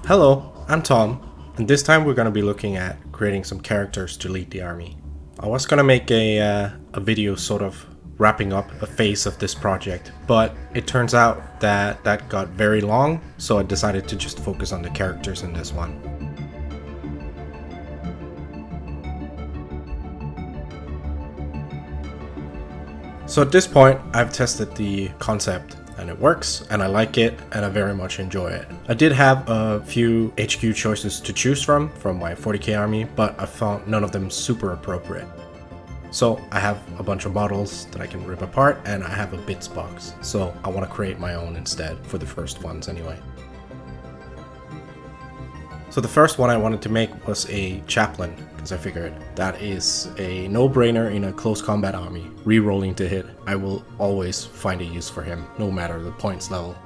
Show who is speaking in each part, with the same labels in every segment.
Speaker 1: Hello, I'm Tom, and this time we're going to be looking at creating some characters to lead the army. I was going to make a video sort of wrapping up a phase of this project, but it turns out that got very long, so I decided to just focus on the characters in this one. So at this point, I've tested the concept and it works, and I like it, and I very much enjoy it. I did have a few HQ choices to choose from my 40k army, but I found none of them super appropriate. So I have a bunch of models that I can rip apart, and I have a bits box, so I want to create my own instead, for the first ones anyway. So the first one I wanted to make was a Chaplain, because I figured that is a no-brainer in a close combat army. Rerolling to hit, I will always find a use for him, no matter the points level.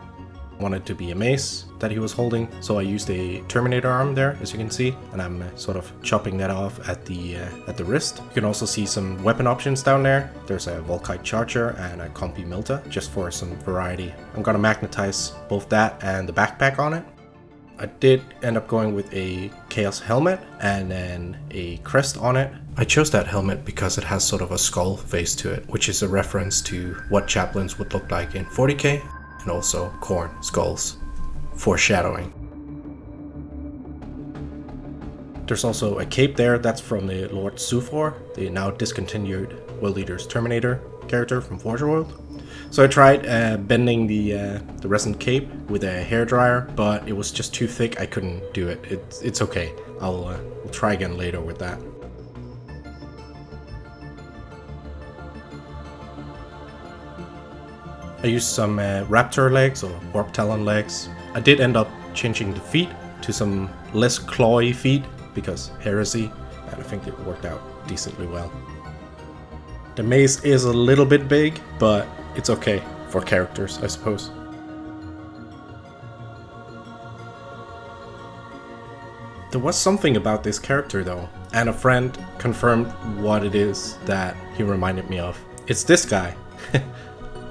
Speaker 1: I wanted to be a mace that he was holding, so I used a Terminator arm there, as you can see, and I'm sort of chopping that off at the wrist. You can also see some weapon options down there. There's a Volkite Charger and a Compi Milta, just for some variety. I'm gonna magnetize both that and the backpack on it. I did end up going with a Chaos helmet and then a crest on it. I chose that helmet because it has sort of a skull face to it, which is a reference to what Chaplains would look like in 40k, and also corn skulls, foreshadowing. There's also a cape there, that's from the Lord Sufor, the now discontinued World Eater's Terminator character from Forge World. So I tried bending the resin cape with a hairdryer, but it was just too thick. I couldn't do it. It's okay. I'll try again later with that. I used some raptor legs or warp talon legs. I did end up changing the feet to some less clawy feet because heresy, and I think it worked out decently well. The mace is a little bit big, but it's okay for characters, I suppose. There was something about this character though, and a friend confirmed what it is that he reminded me of. It's this guy.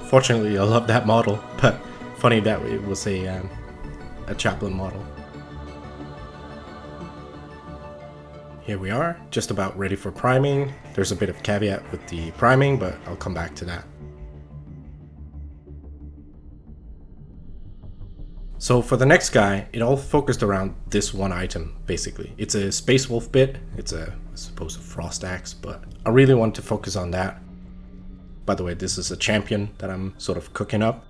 Speaker 1: Fortunately, I love that model, but funny that it was a Chaplain model. Here we are, just about ready for priming. There's a bit of caveat with the priming, but I'll come back to that. So for the next guy, it all focused around this one item, basically. It's a Space Wolf bit, it's I suppose a Frost Axe, but I really want to focus on that. By the way, this is a champion that I'm sort of cooking up.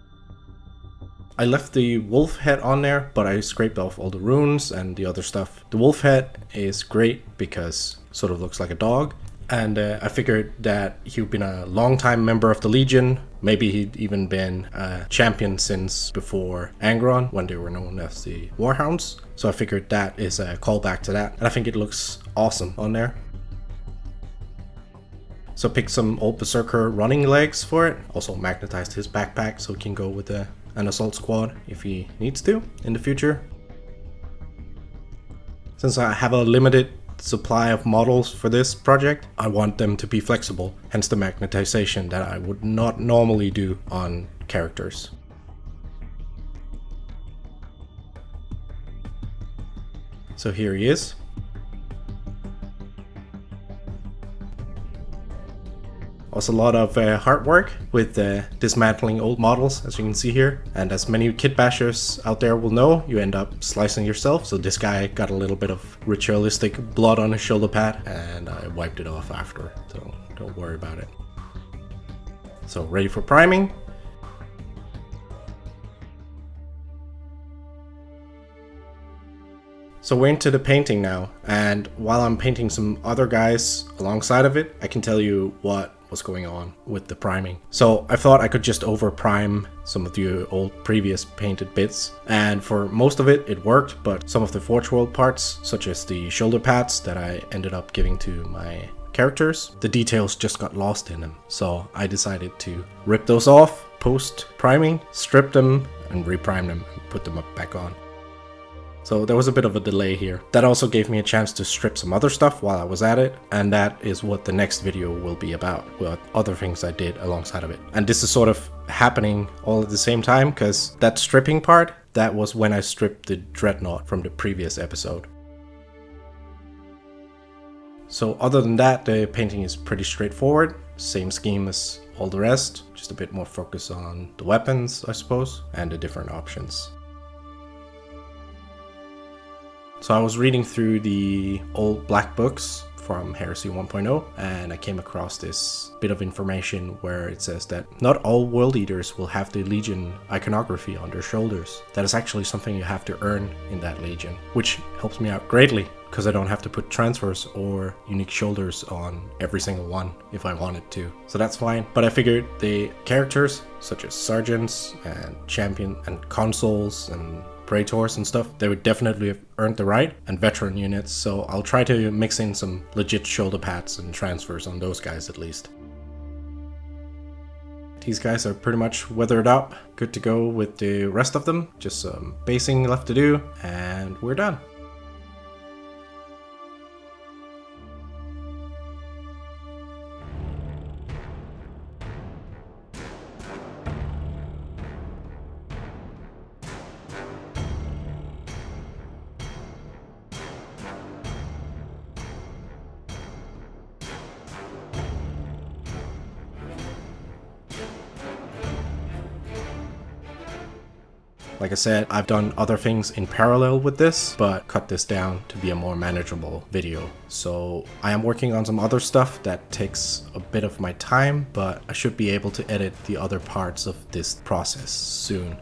Speaker 1: I left the wolf head on there, but I scraped off all the runes and the other stuff. The wolf head is great because it sort of looks like a dog. And I figured that he'd been a long-time member of the Legion. Maybe he'd even been a champion since before Angron, when they were known as the Warhounds. So I figured that is a callback to that. And I think it looks awesome on there. So picked some old Berserker running legs for it. Also magnetized his backpack so he can go with an assault squad if he needs to in the future. Since I have a limited supply of models for this project, I want them to be flexible, hence the magnetization that I would not normally do on characters. So here he is. Also a lot of hard work with dismantling old models, as you can see here. And as many kitbashers out there will know, you end up slicing yourself. So this guy got a little bit of ritualistic blood on his shoulder pad, and I wiped it off after, so don't worry about it. So ready for priming. So we're into the painting now, and while I'm painting some other guys alongside of it, I can tell you what was going on with the priming. So I thought I could just over prime some of the old previous painted bits, and for most of it it worked, but some of the Forge World parts, such as the shoulder pads that I ended up giving to my characters, the details just got lost in them. So I decided to rip those off post priming, strip them and reprime them and put them back on. So there was a bit of a delay here. That also gave me a chance to strip some other stuff while I was at it, and that is what the next video will be about, what other things I did alongside of it. And this is sort of happening all at the same time, because that stripping part, that was when I stripped the dreadnought from the previous episode. So other than that, the painting is pretty straightforward. Same scheme as all the rest, just a bit more focus on the weapons, I suppose, and the different options. So I was reading through the old black books from Heresy 1.0, and I came across this bit of information where it says that not all World Eaters will have the Legion iconography on their shoulders. That is actually something you have to earn in that Legion, which helps me out greatly, because I don't have to put transfers or unique shoulders on every single one if I wanted to. So that's fine. But I figured the characters, such as Sergeants and Champion and Consuls and Praetors and stuff, they would definitely have earned the right, and veteran units, so I'll try to mix in some legit shoulder pads and transfers on those guys at least. These guys are pretty much weathered up, good to go with the rest of them, just some basing left to do, and we're done. Like I said, I've done other things in parallel with this, but cut this down to be a more manageable video. So I am working on some other stuff that takes a bit of my time, but I should be able to edit the other parts of this process soon.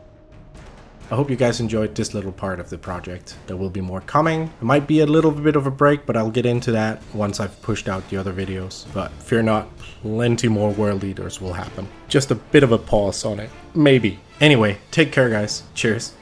Speaker 1: I hope you guys enjoyed this little part of the project. There will be more coming. It might be a little bit of a break, but I'll get into that once I've pushed out the other videos. But fear not, plenty more World Eaters will happen. Just a bit of a pause on it. Maybe. Anyway, take care guys. Cheers.